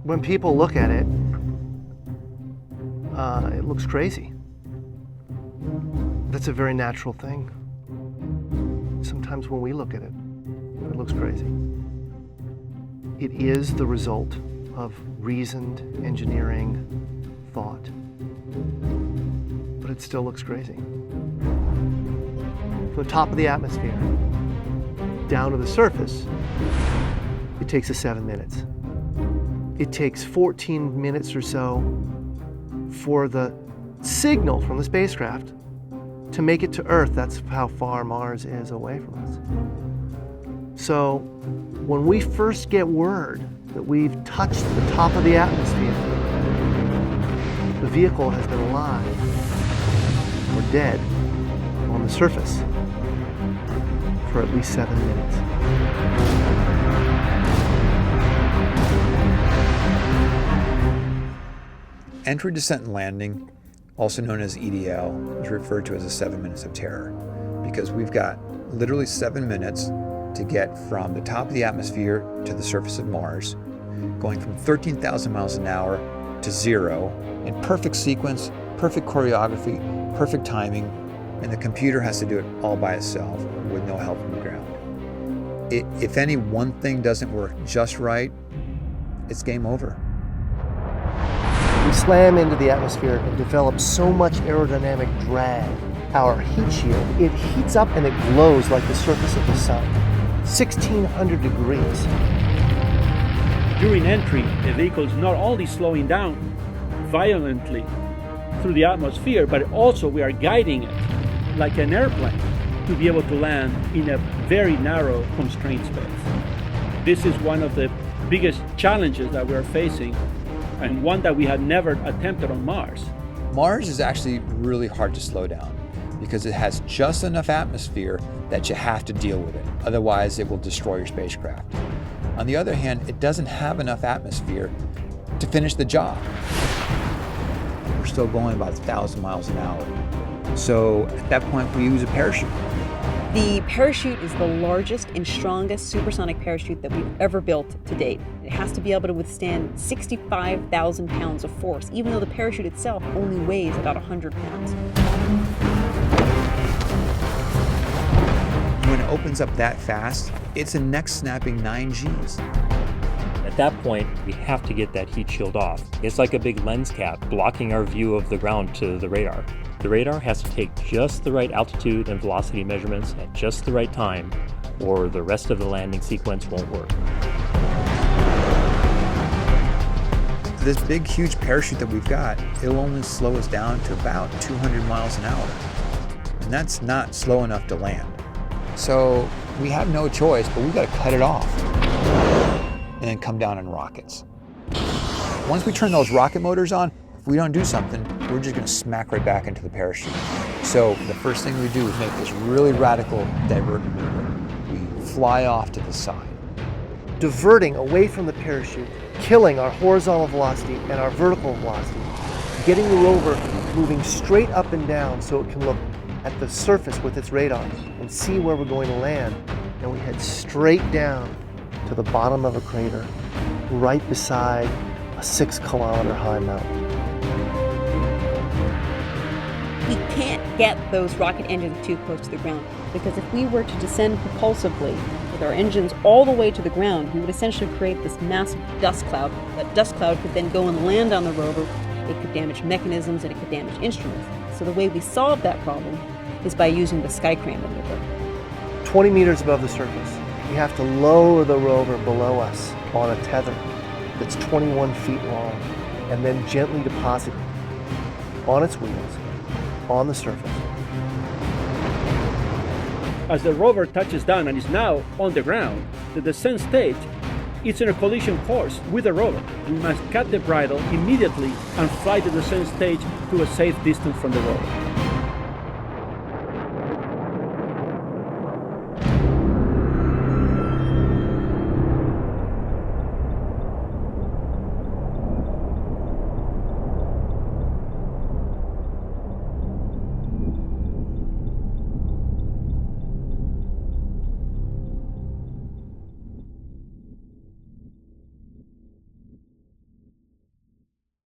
When people look at it, it looks crazy. That's a very natural thing. Sometimes when we look at it, it looks crazy. It is the result of reasoned engineering thought, but it still looks crazy. From the top of the atmosphere down to the surface, it takes us 7 minutes. It takes 14 minutes or so for the signal from the spacecraft to make it to Earth. That's how far Mars is away from us. So when we first get word that we've touched the top of the atmosphere, the vehicle has been alive or dead on the surface for at least 7 minutes. Entry, descent, and landing, also known as EDL, is referred to as the 7 minutes of terror because we've got literally 7 minutes to get from the top of the atmosphere to the surface of Mars, going from 13,000 miles an hour to 0 in perfect sequence, perfect choreography, perfect timing, and the computer has to do it all by itself with no help from the ground. If any one thing doesn't work just right, it's game over. We slam into the atmosphere and develop so much aerodynamic drag. Our heat shield, it heats up and it glows like the surface of the sun, 1,600 degrees. During entry, the vehicle is not only slowing down violently through the atmosphere, but also we are guiding it like an airplane to be able to land in a very narrow, constrained space. This is one of the biggest challenges that we're facing, and one that we had never attempted on Mars. Mars is actually really hard to slow down because it has just enough atmosphere that you have to deal with it. Otherwise, it will destroy your spacecraft. On the other hand, it doesn't have enough atmosphere to finish the job. We're still going about 1,000 miles an hour. So at that point, we use a parachute. The parachute is the largest and strongest supersonic parachute that we've ever built to date. It has to be able to withstand 65,000 pounds of force, even though the parachute itself only weighs about 100 pounds. When it opens up that fast, it's a neck-snapping 9 Gs. At that point, we have to get that heat shield off. It's like a big lens cap blocking our view of the ground to the radar. The radar has to take just the right altitude and velocity measurements at just the right time, or the rest of the landing sequence won't work. This big, huge parachute that we've got, it'll only slow us down to about 200 miles an hour. And that's not slow enough to land. So we have no choice, but we've got to cut it off and then come down in rockets. Once we turn those rocket motors on, if we don't do something, we're just going to smack right back into the parachute. So the first thing we do is make this really radical divert maneuver. We fly off to the side. Diverting away from the parachute, killing our horizontal velocity and our vertical velocity, getting the rover moving straight up and down so it can look at the surface with its radar and see where we're going to land. And we head straight down to the bottom of a crater, right beside a 6-kilometer high mountain. We can't get those rocket engines too close to the ground, because if we were to descend propulsively with our engines all the way to the ground, we would essentially create this massive dust cloud. That dust cloud could then go and land on the rover. It could damage mechanisms and it could damage instruments. So the way we solve that problem is by using the sky crane maneuver. 20 meters above the surface, we have to lower the rover below us on a tether that's 21 feet long, and then gently deposit it on its wheels on the surface. As the rover touches down and is now on the ground, the descent stage is in a collision course with the rover. We must cut the bridle immediately and fly the descent stage to a safe distance from the rover.